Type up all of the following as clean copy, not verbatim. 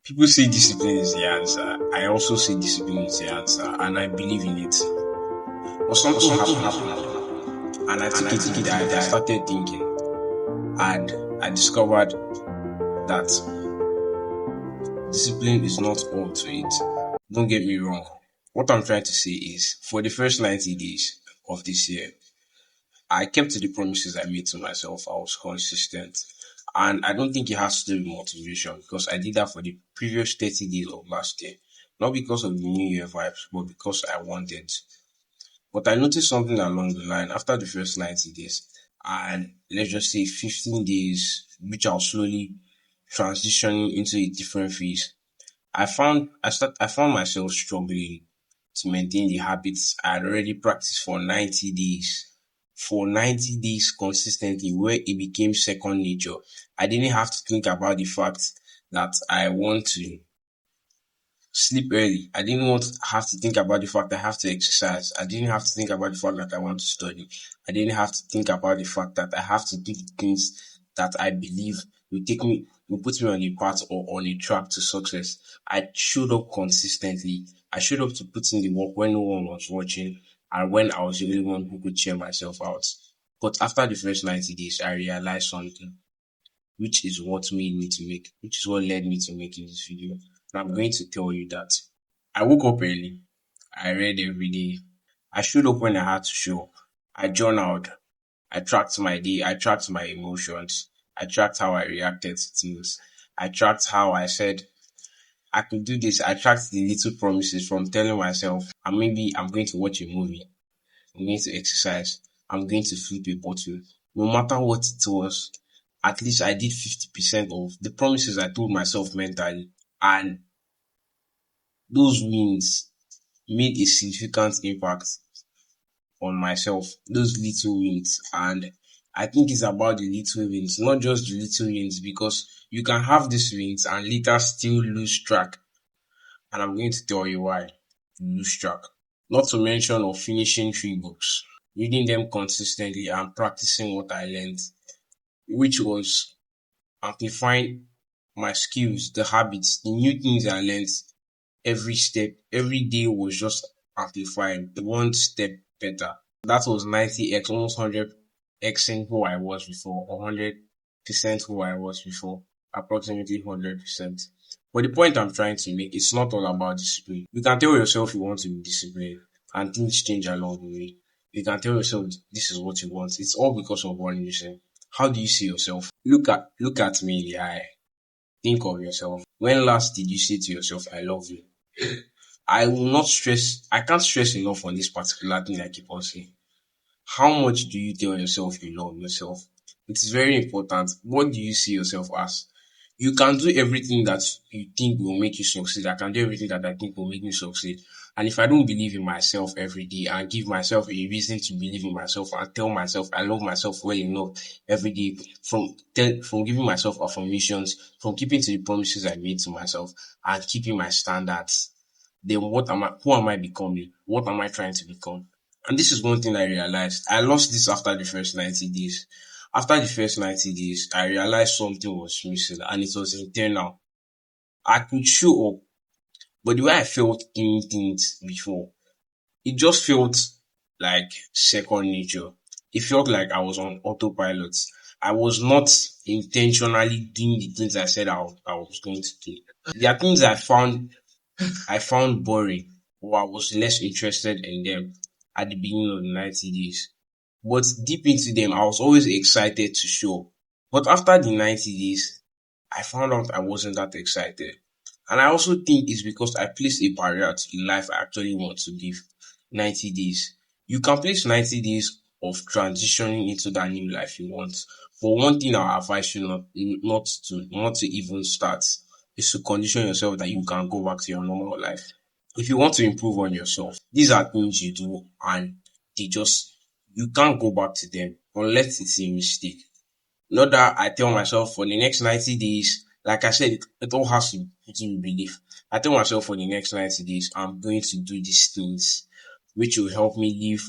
People say discipline is the answer. I also say discipline is the answer, and I believe in it. But something happened, and I took it to that. I started thinking, and I discovered that discipline is not all to it. Don't get me wrong. What I'm trying to say is, for the first 90 days of this year, I kept to the promises I made to myself. I was consistent. And I don't think it has to do with motivation because I did that for the previous 30 days of last year. Not because of the New Year vibes, but because I wanted. But I noticed something along the line after the first 90 days, and let's just say 15 days, which I'll slowly transitioning into a different phase. I found myself struggling to maintain the habits I had already practiced for 90 days. For 90 days consistently, where it became second nature. I didn't have to think about the fact that I want to sleep early. I didn't want to have to think about the fact I have to exercise. I didn't have to think about the fact that I want to study. I didn't have to think about the fact that I have to do things that I believe will put me on a path or on a track to success. I showed up consistently. I showed up to put in the work when no one was watching and when I was the only one who could cheer myself out. But after the first 90 days, I realized something, which is what which is what led me to making this video. And I'm going to tell you that I woke up early. I read every day. I showed up when I had to show up. I journaled. I tracked my day. I tracked my emotions. I tracked how I reacted to things. I tracked how I said I could do this. I tracked the little promises from telling myself, and maybe I'm going to watch a movie. I'm going to exercise. I'm going to flip a bottle. No matter what it was, at least I did 50% of the promises I told myself mentally. And those wins made a significant impact on myself. Those little wins. And I think it's about the little wins, not just the little wins, because you can have these wins and later still lose track. And I'm going to tell you why you lose track. Not to mention of finishing 3 books, reading them consistently and practicing what I learned, which was amplifying my skills, the habits, the new things I learned every step. Every day was just amplifying one step better. That was 90x, almost 100xing who I was before, or 100% who I was before, approximately 100%. But the point I'm trying to make, it's not all about discipline. You can tell yourself you want to be disciplined and things change along the way. You can tell yourself this is what you want. It's all because of one reason. How do you see yourself? Look at me in the eye. Think of yourself. When last did you say to yourself, I love you? I can't stress enough on this particular thing I keep on saying. How much do you tell yourself you love yourself? It is very important. What do you see yourself as? You can do everything that you think will make you succeed. I can do everything that I think will make me succeed. And if I don't believe in myself every day and give myself a reason to believe in myself and tell myself I love myself well enough every day, from giving myself affirmations, from keeping to the promises I made to myself and keeping my standards, then who am I becoming? What am I trying to become? And this is one thing I realized. I lost this after the first 90 days. After the first 90 days, I realized something was missing and it was internal. I could show up, but the way I felt doing things before, it just felt like second nature. It felt like I was on autopilot. I was not intentionally doing the things I said I was going to do. There are things I found boring, or I was less interested in them at the beginning of the 90 days. But deep into them, I was always excited to show. But after the 90 days, I found out I wasn't that excited. And I also think it's because I placed a barrier to the life I actually want to live. 90 days. You can place 90 days of transitioning into that new life you want. But one thing I advise you not to even start is to condition yourself that you can go back to your normal life. If you want to improve on yourself, these are things you do and you can't go back to them unless it's a mistake. Not that I tell myself for the next 90 days, like I said, it all has to do with belief. I tell myself for the next 90 days, I'm going to do these things, which will help me live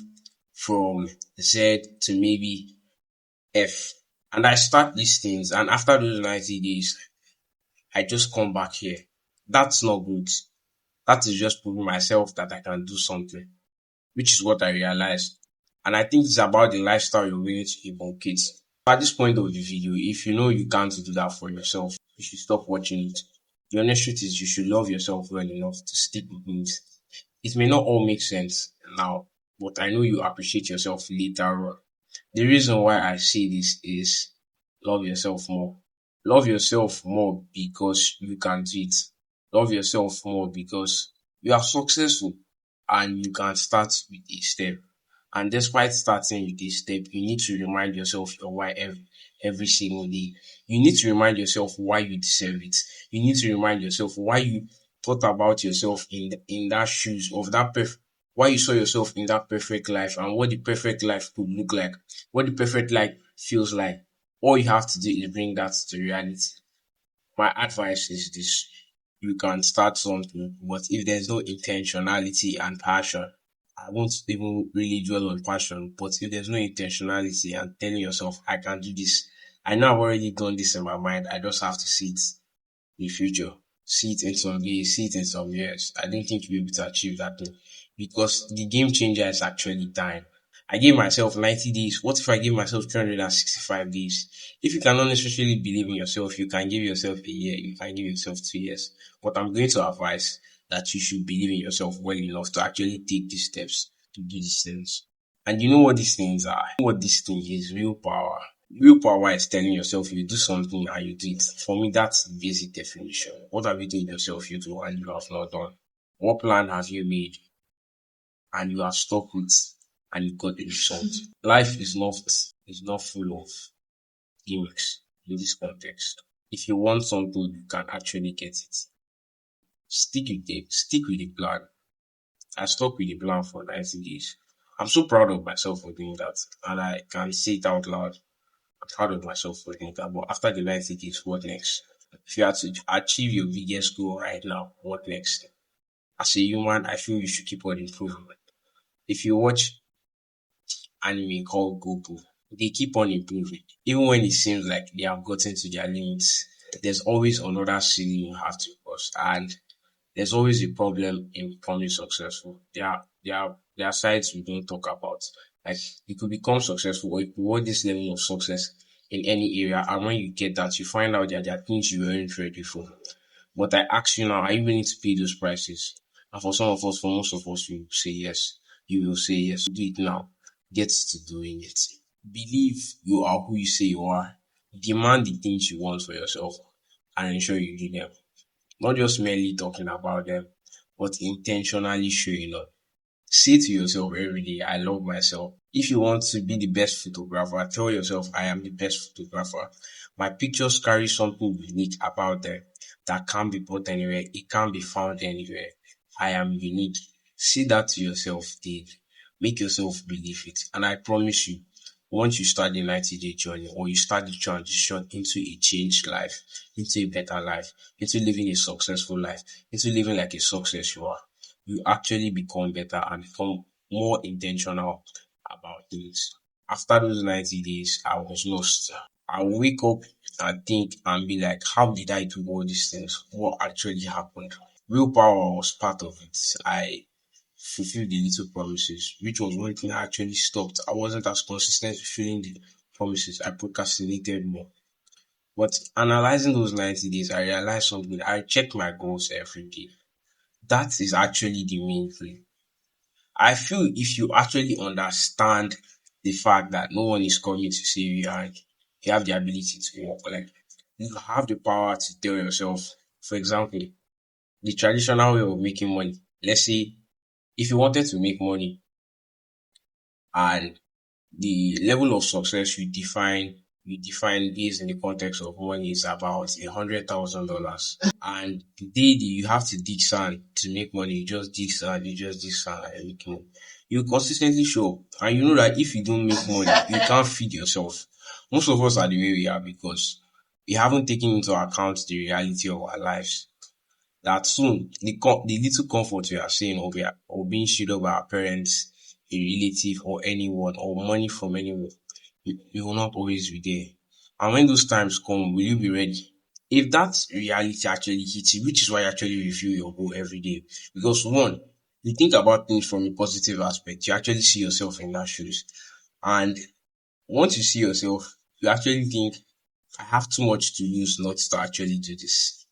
from Z to maybe F. And I start these things, and after those 90 days, I just come back here That's not good. That is just proving myself that I can do something, which is what I realized. And I think it's about the lifestyle you're willing to inculcate. At this point of the video, if you know you can't do that for yourself, you should stop watching it. The honest truth is you should love yourself well enough to stick with things. It may not all make sense now, but I know you appreciate yourself later on. The reason why I say this is love yourself more. Love yourself more because you can do it. Love yourself more because you are successful and you can start with a step. And despite starting with this step, you need to remind yourself your why every single day. You need to remind yourself why you deserve it. You need to remind yourself why you thought about yourself in that shoes of that why you saw yourself in that perfect life and what the perfect life could look like, what the perfect life feels like. All you have to do is bring that to reality. My advice is this: you can start something, but if there's no intentionality and passion, I won't even really dwell on passion, but if there's no intentionality and telling yourself, I can do this, I know I've already done this in my mind, I just have to see it in the future, see it in some days, see it in some years. I don't think you'll be able to achieve that thing because the game changer is actually time. I gave myself 90 days. What if I give myself 365 days? If you cannot necessarily believe in yourself, you can give yourself a year, you can give yourself 2 years. But I'm going to advise that you should believe in yourself well enough to actually take these steps to do these things. And you know what these things are? You know what this thing is? Willpower. Willpower is telling yourself you do something and you do it. For me, that's the basic definition. What have you told yourself you do and you have not done? What plan have you made and you are stuck with and you got the result? Life is not full of gimmicks in this context. If you want something, you can actually get it. Stick with the plan. I stuck with the plan for 90 days. I'm so proud of myself for doing that. And I can say it out loud. I'm proud of myself for doing that. But after the 90 days, what next? If you had to achieve your biggest goal right now, what next? As a human, I feel you should keep on improving. If you watch anime called Goku, they keep on improving. Even when it seems like they have gotten to their limits, there's always another ceiling you have to cross. And there's always a problem in becoming successful. There are sides we don't talk about. Like you could become successful or you could want this level of success in any area, and when you get that, you find out that there are things you weren't ready for. But I ask you now, are you willing to pay those prices? And for some of us, for most of us, we will say yes. You will say yes. Do it now. Get to doing it. Believe you are who you say you are. Demand the things you want for yourself and ensure you do them. Not just merely talking about them, but intentionally showing up. Say to yourself every day, I love myself. If you want to be the best photographer, tell yourself, I am the best photographer. My pictures carry something unique about them that can't be bought anywhere. It can't be found anywhere. I am unique. Say that to yourself daily. Make yourself believe it. And I promise you, once you start the 90-day journey or you start the transition into a changed life, into a better life, into living a successful life, into living like a success you are, you actually become better and become more intentional about things. After those 90 days, I was lost. I will wake up and think and be like, how did I do all these things? What actually happened? Willpower was part of it. I fulfilled the little promises, which was one thing I actually stopped. I wasn't as consistent with fulfilling the promises. I procrastinated more. But analyzing those 90 days, I realized something. I check my goals every day. That is actually the main thing. I feel if you actually understand the fact that no one is coming to save you and you have the ability to walk, like you have the power to tell yourself, for example, the traditional way of making money. Let's say if you wanted to make money and the level of success you define this in the context of money is about $100,000. And daily you have to dig sand to make money. You just dig sand, you just dig sand and make money. You consistently show up. And you know that if you don't make money, you can't feed yourself. Most of us are the way we are because we haven't taken into account the reality of our lives. That soon the little comfort we are seeing or being shielded by our parents, a relative or anyone or money from anyone, you will not always be there. And when those times come, will you be ready? If that reality actually hits you, which is why you actually review your goal every day, because one, you think about things from a positive aspect, you actually see yourself in that shoes. And once you see yourself, you actually think, I have too much to lose not to actually do this.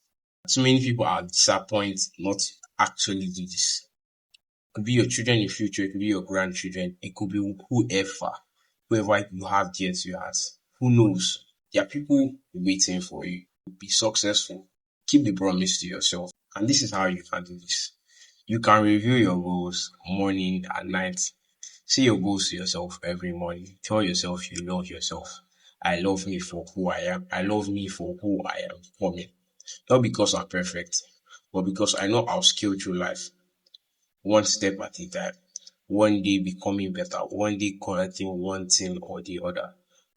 Too many people are disappointed not to actually do this. It could be your children in the future, it could be your grandchildren, it could be whoever you have dear to your heart. Who knows? There are people waiting for you. Be successful. Keep the promise to yourself. And this is how you can do this. You can review your goals morning and night. Say your goals to yourself every morning. Tell yourself you love yourself. I love me for who I am. I love me for who I am becoming. Not because I'm perfect, but because I know I'll scale through life one step at a time. One day becoming better, one day correcting one thing or the other.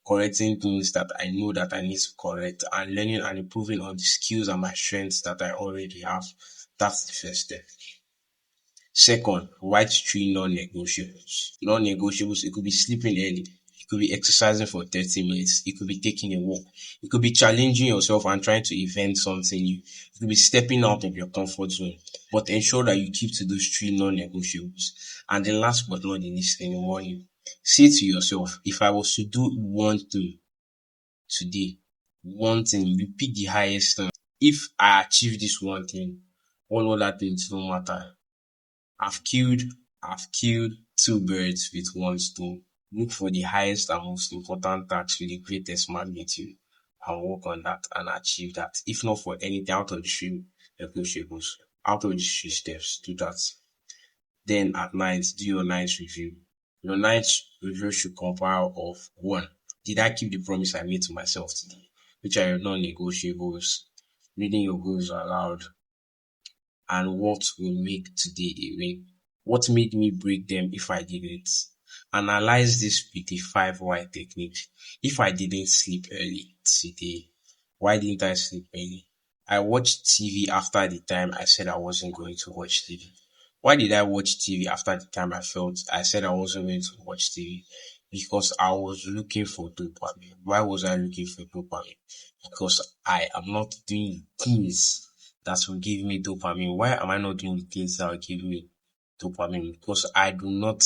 Correcting things that I know that I need to correct and learning and improving on the skills and my strengths that I already have. That's the first step. Second, write three non-negotiables. Non-negotiables, it could be sleeping early. It could be exercising for 30 minutes. It could be taking a walk. It could be challenging yourself and trying to invent something new. It could be stepping out of your comfort zone. But ensure that you keep to those three non-negotiables. And then last but not the least, in the morning, say to yourself, if I was to do one thing today, one thing, you pick the highest thing. If I achieve this one thing, all other things don't matter. I've killed I've killed two birds with one stone. Look for the highest and most important task with the greatest magnitude and work on that and achieve that. If not for anything out of the three negotiables, out of the three steps, do that. Then at night, do your night review. Your night review should compile of one, did I keep the promise I made to myself today? Which are your non-negotiables? Reading your goals aloud, and what will make today a win. What made me break them if I didn't? Analyze this with the 5 why technique. If I didn't sleep early today, why didn't I sleep early? I watched TV after the time I said I wasn't going to watch TV. Why did I watch TV after the time I said I wasn't going to watch TV? Because I was looking for dopamine. Why was I looking for dopamine? Because I am not doing things that will give me dopamine. Why am I not doing the things that will give me dopamine? Because I do not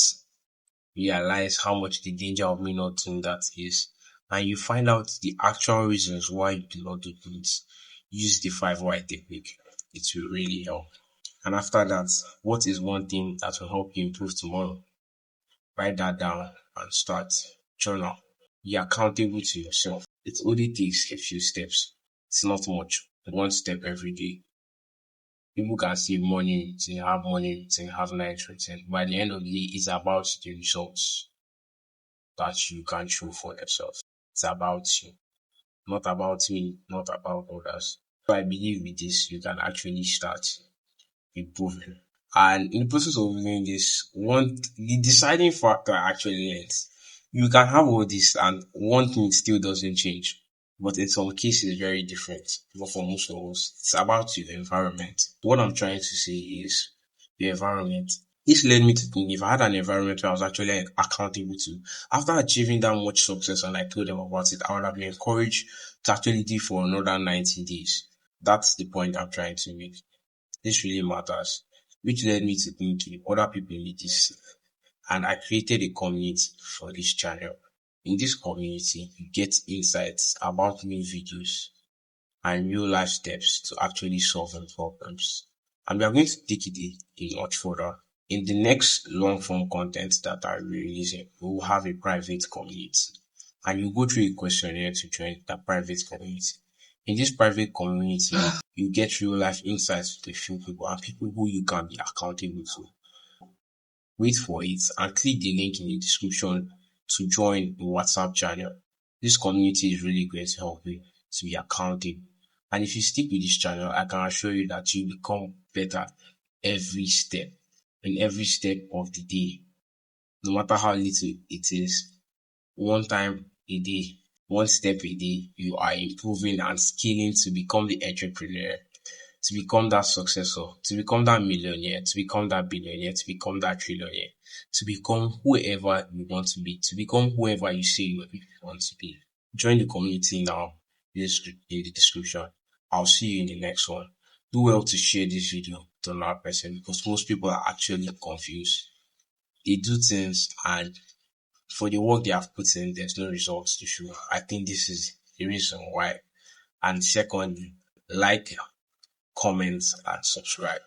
realize how much the danger of me not doing that is. And you find out the actual reasons why you do not do things. Use the 5 why technique. It will really help. And after that, what is one thing that will help you improve tomorrow? Write that down and start. Journal. Be accountable to yourself. It only takes a few steps. It's not much. One step every day. People can see morning routine, have morning routine, have night routine. By the end of the day, it's about the results that you can show for yourself. It's about you, not about me, not about others. So I believe with this, you can actually start improving. And in the process of doing this, the deciding factor actually is you can have all this and one thing still doesn't change. But in some cases, very different. But for most of us, it's about your environment. What I'm trying to say is your environment. This led me to think if I had an environment where I was actually accountable to, after achieving that much success and I told them about it, I would have been encouraged to actually do it for another 90 days. That's the point I'm trying to make. This really matters, which led me to thinking other people need this. And I created a community for this channel. In this community, you get insights about new videos and real life steps to actually solving problems. And we are going to take it a notch further. In the next long form content that I will be releasing, we will have a private community. And you go through a questionnaire to join the private community. In this private community, you get real life insights with a few people and people who you can be accountable to. Wait for it and click the link in the description to join the WhatsApp channel. This community is really going to help you to be accountable. And if you stick with this channel, I can assure you that you become better every step, in every step of the day. No matter how little it is, one time a day, one step a day, you are improving and scaling to become the entrepreneur, to become that successor, to become that millionaire, to become that billionaire, to become that trillionaire, to become whoever you want to be, to become whoever you say you want to be. Join the community now in the description. I'll see you in the next one. Do well to share this video to another person because most people are actually confused. They do things and for the work they have put in, there's no results to show. I think this is the reason why. And secondly, like, comment, and subscribe.